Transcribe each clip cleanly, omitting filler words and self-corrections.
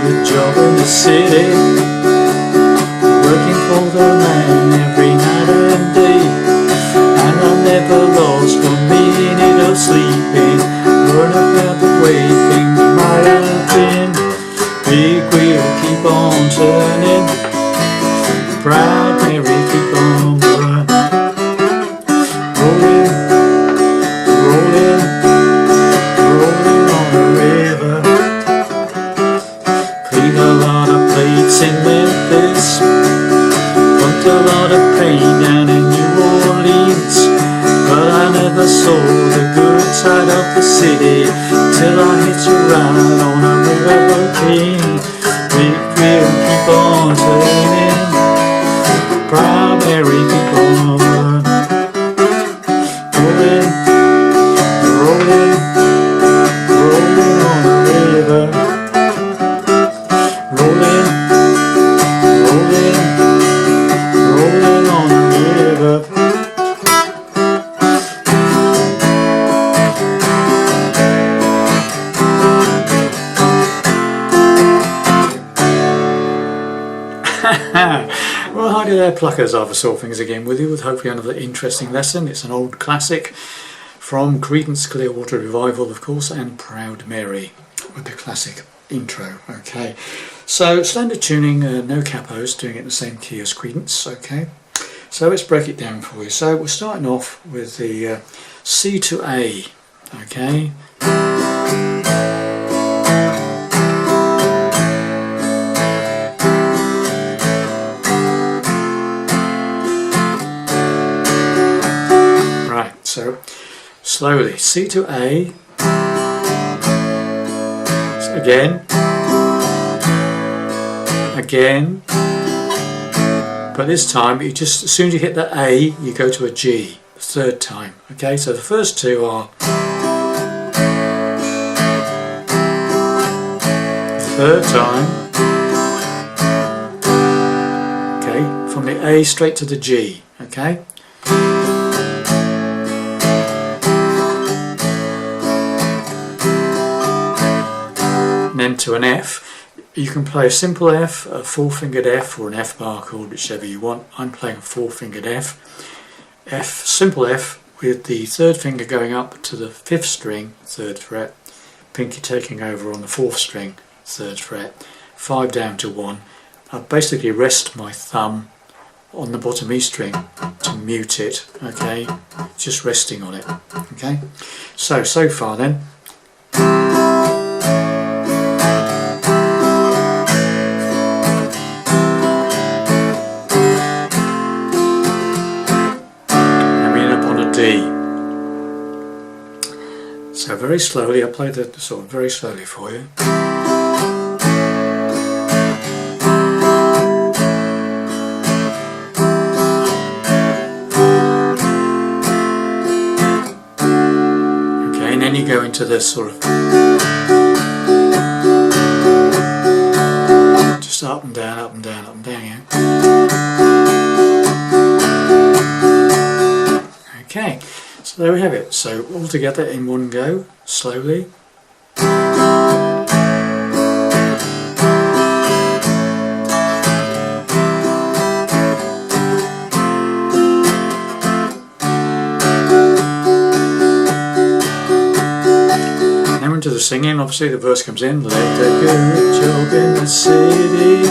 good job in the city, working for the man every night and day. And I never lost 1 minute of sleeping, worried about the way things might have been. Big wheel keep on turning, proud Mary keep on burning. Rolling, rolling, rolling on the river. Clean a lot of plates in Memphis, pumped a lot of pain down in New Orleans. But I never saw the good side of the city till I hit a ride on a river king. Big wheel keep on turning, proud Mary keep on burning. Rolling, rolling, rolling on the river. Rolling, rolling, rolling on the river. Well, hi there pluckers, Arthur Saw Things again with you with hopefully another interesting lesson. It's an old classic from Creedence Clearwater Revival, of course, and Proud Mary with the classic intro. Okay, so standard tuning, no capos, doing it in the same key as Creedence. Okay, so let's break it down for you. So we're starting off with the C to A. Okay. So slowly, C to A, again, again, but this time you just, as soon as you hit the A, you go to a G, the third time. Okay, so the first two are third time, okay, from the A straight to the G, okay. Then to an F. You can play a simple F, a 4-fingered F, or an F bar chord, whichever you want. I'm playing a 4-fingered F. F, simple F, with the third finger going up to the 5th string, 3rd fret, pinky taking over on the 4th string, 3rd fret, 5 down to 1. I basically rest my thumb on the bottom E string to mute it, okay, just resting on it, okay. So far then. So very slowly, I'll play the sort of very slowly for you. Okay, and then you go into this sort of just up and down, up and down, up and down, yeah. Okay. So there we have it. So all together in one go, slowly. Then we're into the singing. Obviously the verse comes in. Let a good job in the city,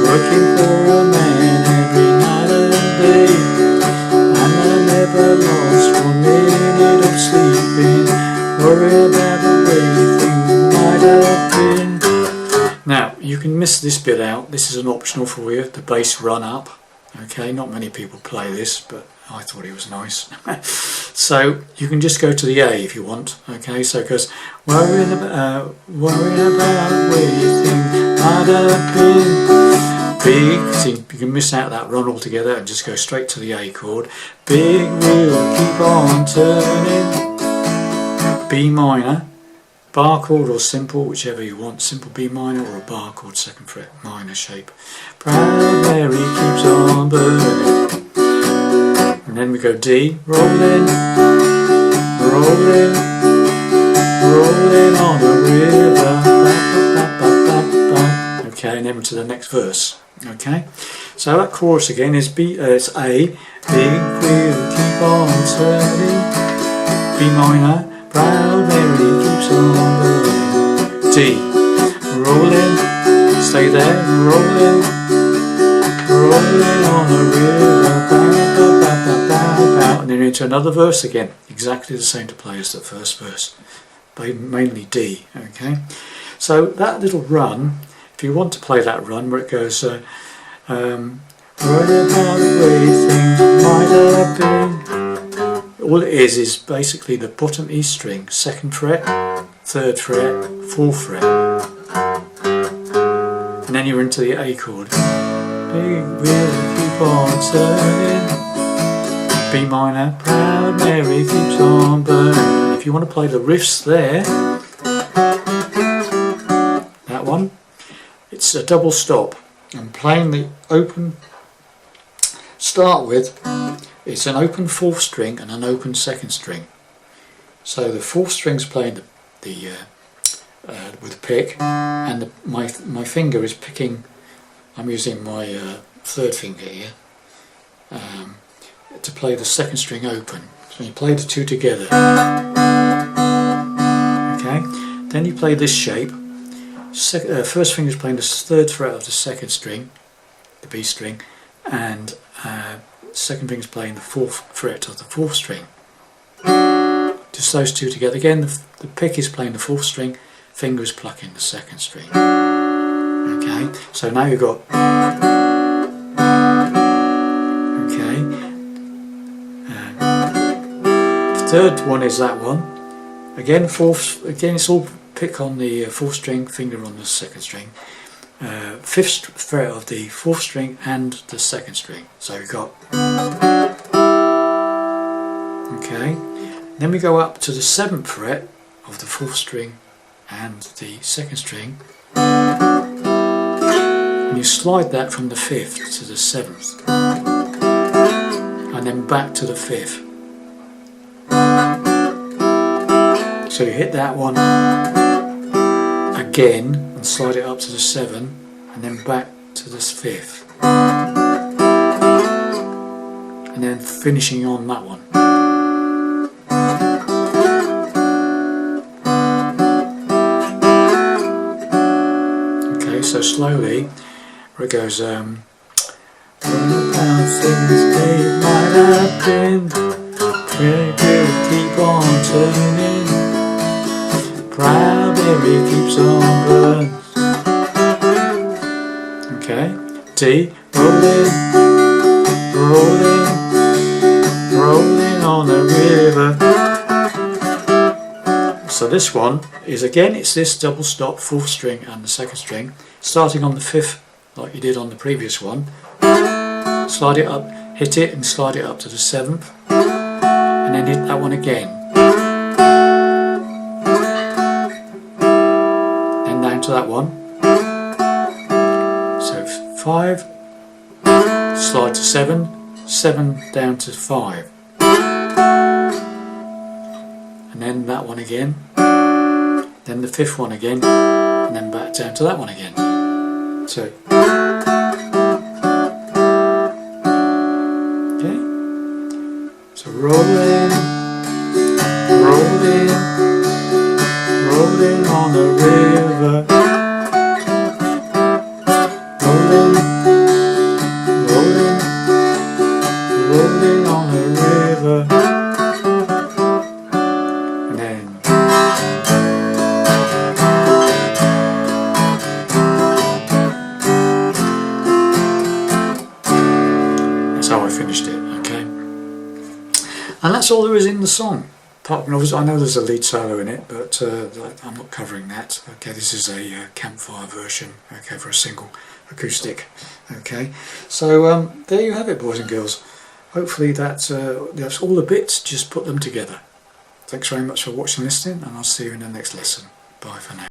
working for a man every night and day. Never lost 1 minute of sleeping, worry about the way things might have been. Now you can miss this bit out. This is an optional for you, the bass run up. Okay, not many people play this, but I thought it was nice. So you can just go to the A if you want. Okay, so it goes worrying about where things might have been. Big, see, you can miss out that run altogether and just go straight to the A chord. Big wheel keep on turning. B minor, bar chord or simple, whichever you want. Simple B minor or a bar chord 2nd fret minor shape. Proud Mary keeps on burning. And then we go D, rolling, rolling, rolling on the river. then enter the next verse. Okay, so that chorus again is B. It's A. Big wheel keep on turning. B minor. Proud Mary keeps on burning. D. Rolling. Stay there. Rolling. Rolling on the river. Bow, bow, bow, bow, bow, bow. And then into another verse again. Exactly the same to play as the first verse. Mainly D. Okay. So that little run. If you want to play that run where it goes, worry about the way things might have been. All it is basically the bottom E string, 2nd fret, 3rd fret, 4th fret, and then you're into the A chord. Big wheel keep on turning. B minor, proud Mary keeps on burning. If you want to play the riffs there, that one. It's a double stop. I'm playing the open, start with, it's an open 4th string and an open 2nd string. So the 4th string's playing with a pick, and my finger is picking, I'm using my 3rd finger here to play the 2nd string open. So you play the two together. Okay, then you play this shape. First finger is playing the 3rd fret of the 2nd string, the B string, and 2nd finger is playing the 4th fret of the 4th string. Just those two together. Again, the pick is playing the 4th string, finger is plucking the 2nd string. Okay, so now you've got. Okay, the 3rd one is that one. Again, it's all pick on the 4th string, finger on the 2nd string, 5th fret of the 4th string and the 2nd string. So we've got. Okay, then we go up to the 7th fret of the 4th string and the 2nd string, and you slide that from the 5th to the 7th, and then back to the 5th. So you hit that one again and slide it up to the 7 and then back to this 5th, and then finishing on that one. Okay, so slowly where it goes run about things they might have been, keep on turning. Proud Mary keeps on burning. Okay, D, rolling, rolling, rolling on the river. So this one is again, it's this double stop 4th string and the 2nd string, starting on the 5th like you did on the previous one. Slide it up, hit it and slide it up to the 7th, and then hit that one again. To that one. So 5, slide to 7, 7 down to 5, and then that one again, then the 5th one again, and then back down to that one again. So okay, so rolling, rolling, rolling on the river. Rolling, rolling, rolling on the river. And then that's how I finished it, okay? And that's all there is in the song. Apart from, I know there's a lead solo in it, but I'm not covering that. Okay, this is a Campfire version, okay, for a single acoustic. Okay, so there you have it, boys and girls. Hopefully that's all the bits, just put them together. Thanks very much for watching and listening, and I'll see you in the next lesson. Bye for now.